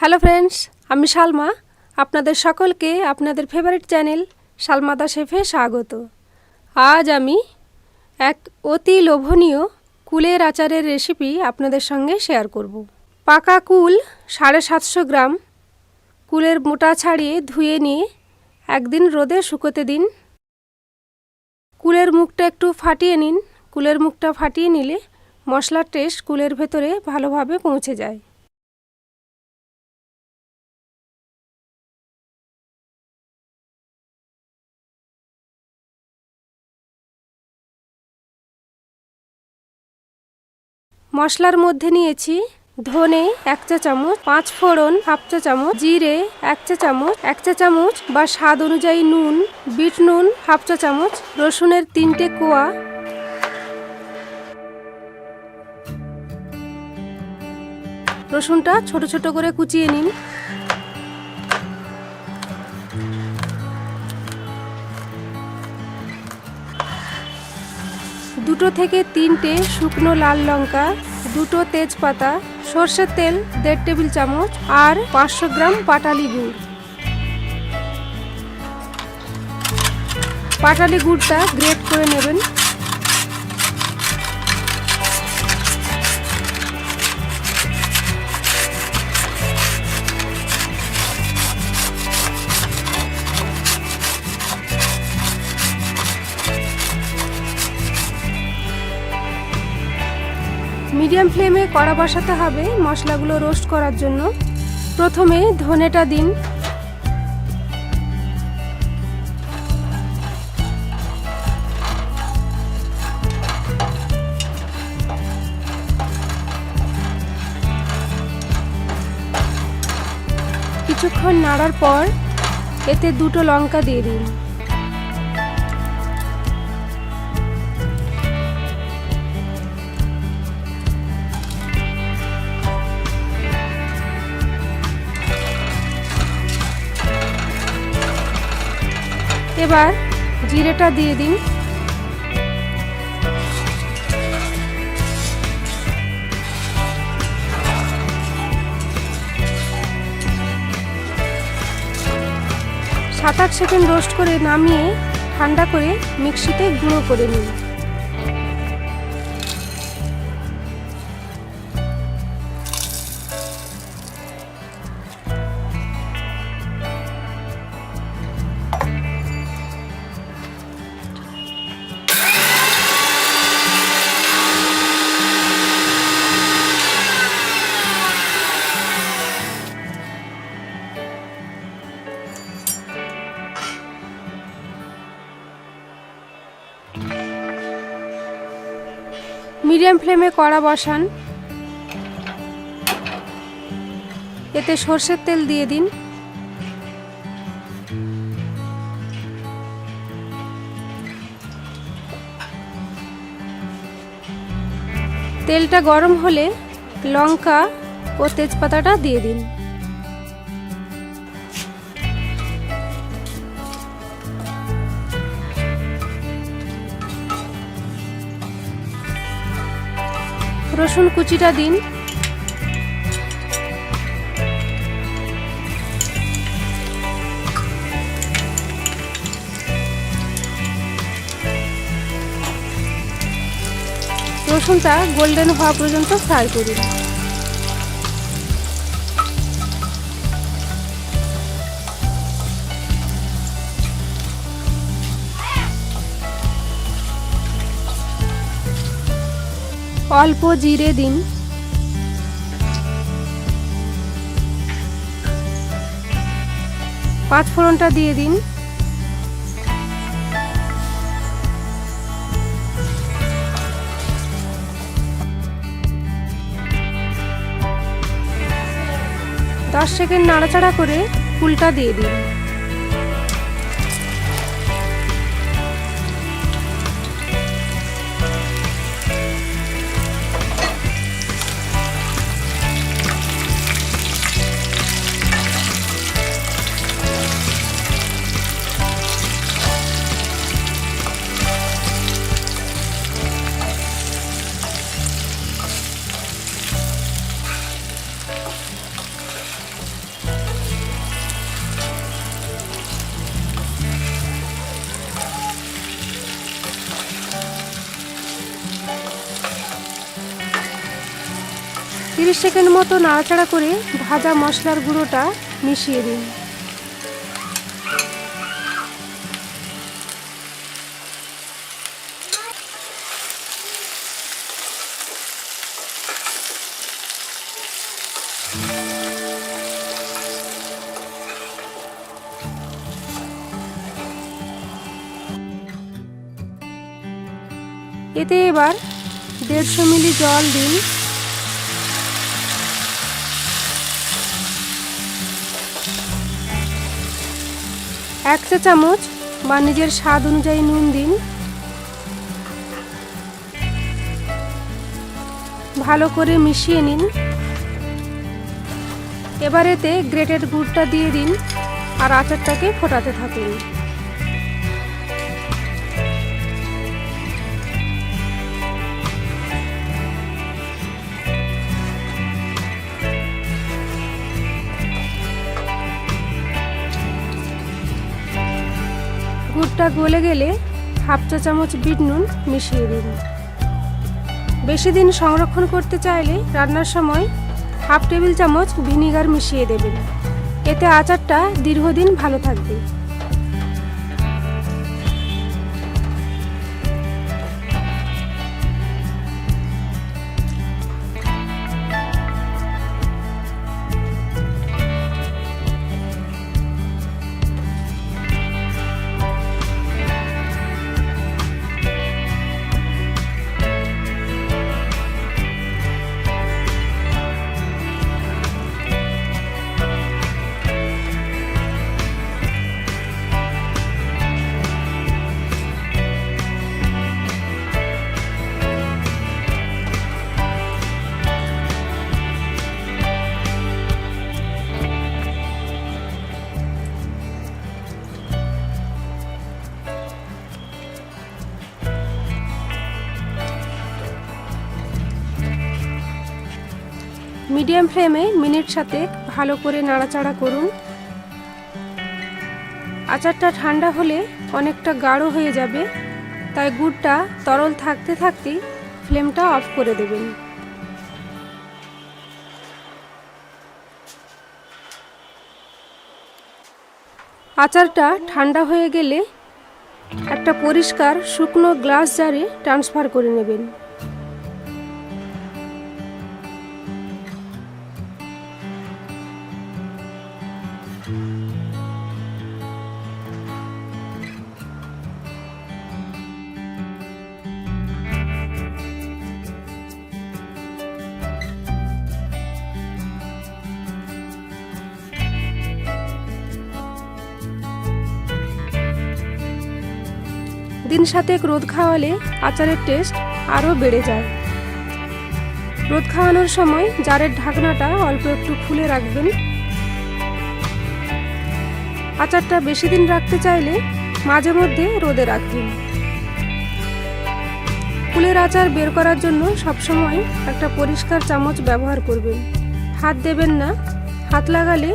Hello friends, আমি সালমা। আপনাদের সকলকে আপনাদের ফেভারিট চ্যানেল সালমা দা শেফে স্বাগত। আজ আমি এক অতি লোভনীয় কুলের আচারের রেসিপি আপনাদের সঙ্গে শেয়ার করব। পাকা কুল 750 গ্রাম কুলের মোটা ছাড়িয়ে ধুয়ে নিয়ে একদিন রোদে শুকোতে দিন। কুলের মুখটা একটু ফাটিয়ে নিন। কুলের মুখটা ফাটিয়ে নিলে মশলার টেস্ট কুলের ভেতরে ভালোভাবে পৌঁছে যায়। মশলার মধ্যে নিয়েছি ধনে 1 চা চামচ, 5 ফোড়ন 1/2 চা চামচ, জিরে 1 চা চামচ, 1 চা চামচ বা স্বাদ অনুযায়ী নুন, বিট নুন 1/2 চা চামচ, রসুনের 3টে কোয়া, রসুনটা ছোট ছোট করে কুচিয়ে নিন। দুটো থেকে 3টে শুকনো লাল লঙ্কা, 2টো তেজপাতা, সর্ষের তেল 1.5 টেবিল চামচ আর 500 গ্রাম পাটালি গুড়। পাটালি গুড়টা গ্রেট করে নেবেন। মিডিয়াম ফ্লেমে কড়া বসাতে হবে মশলাগুলো রোস্ট করার জন্য। প্রথমে ধনেটা দিন, কিছুক্ষণ নাড়ার পর এতে 2টো লঙ্কা দিয়ে দিন। এবার জিরেটা দিয়ে দিন। সাত আট সেকেন্ড রোস্ট করে নামিয়ে ঠান্ডা করে মিক্সিতে গুঁড়ো করে নিন। মিডিয়াম ফ্লেমে কড়া বসান। এতে সর্ষের তেল দিয়ে দিন। তেলটা গরম হলে লঙ্কা ও তেজপাতাটা দিয়ে দিন। রসুন কুচিটা দিন। রসুনটা গোল্ডেন হওয়া পর্যন্ত ফ্রাই করুন। অল্প জিরে দিন। পাঁচ ফোড়নটা দিয়ে দিন। দশ সেকেন্ড নাড়াচাড়া করে কুলটা দিয়ে দিন। 30 সেকেন্ড মতো নাড়াচাড়া করে ভাজা মশলার গুঁড়োটা মিশিয়ে দিন। এতে এবার 150 মিলি জল দিন। এক চা চামচ বা নিজের স্বাদ অনুযায়ী নুন দিন। ভালো করে মিশিয়ে নিন। এবার এতে গ্রেটেড গুড়টা দিয়ে দিন আর আচারটাকে ফোটাতে থাকুন। গুড়টা গলে গেলে হাফ চা চামচ বিট নুন মিশিয়ে দিন। বেশি দিন সংরক্ষণ করতে চাইলে রান্নার সময় হাফ টেবিল চামচ ভিনিগার মিশিয়ে দেবেন। এতে আচারটা দীর্ঘদিন ভালো থাকবে। মিডিয়াম ফ্লেমে মিনিট সাতেক ভালো করে নাড়াচাড়া করুন। আচারটা ঠান্ডা হলে অনেকটা গাঢ় হয়ে যাবে, তাই গুড়টা তরল থাকতে থাকতেই ফ্লেমটা অফ করে দেবেন। আচারটা ঠান্ডা হয়ে গেলে একটা পরিষ্কার শুকনো গ্লাস জারে ট্রান্সফার করে নেবেন। দিন সাতেক রোদ খাওয়ালে আচারের টেস্ট আরও বেড়ে যায়। রোদ খাওয়ানোর সময় জারের ঢাকনাটা অল্প একটু খুলে রাখবেন। আচারটা বেশি দিন রাখতে চাইলে মাঝে মধ্যে রোদে রাখবেন। কুলের আচার বের করার জন্য সবসময় একটা পরিষ্কার চামচ ব্যবহার করবেন। হাত দেবেন না, হাত লাগালে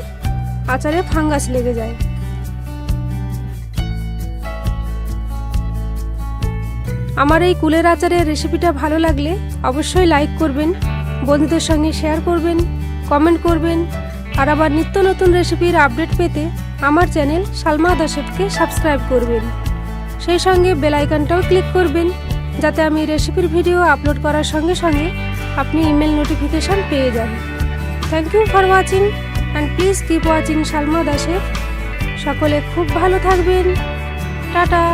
আচারে ফাঙ্গাস লেগে যায়। আমার এই কুলের আচারের রেসিপিটা ভালো লাগলে অবশ্যই লাইক করবেন, বন্ধুদের সঙ্গে শেয়ার করবেন, কমেন্ট করবেন। আর আবার নিত্য নতুন রেসিপির আপডেট পেতে আমার চ্যানেল সালমা দা শেফকে সাবস্ক্রাইব করবেন। সেই সঙ্গে বেল আইকনটাও ক্লিক করবেন, যাতে আমি রেসিপির ভিডিও আপলোড করার সঙ্গে সঙ্গে আপনি ইমেল নোটিফিকেশান পেয়ে যান। Thank you for watching and please keep watching Salma the chef. সকলে খুব ভালো থাকবেন। টাটা।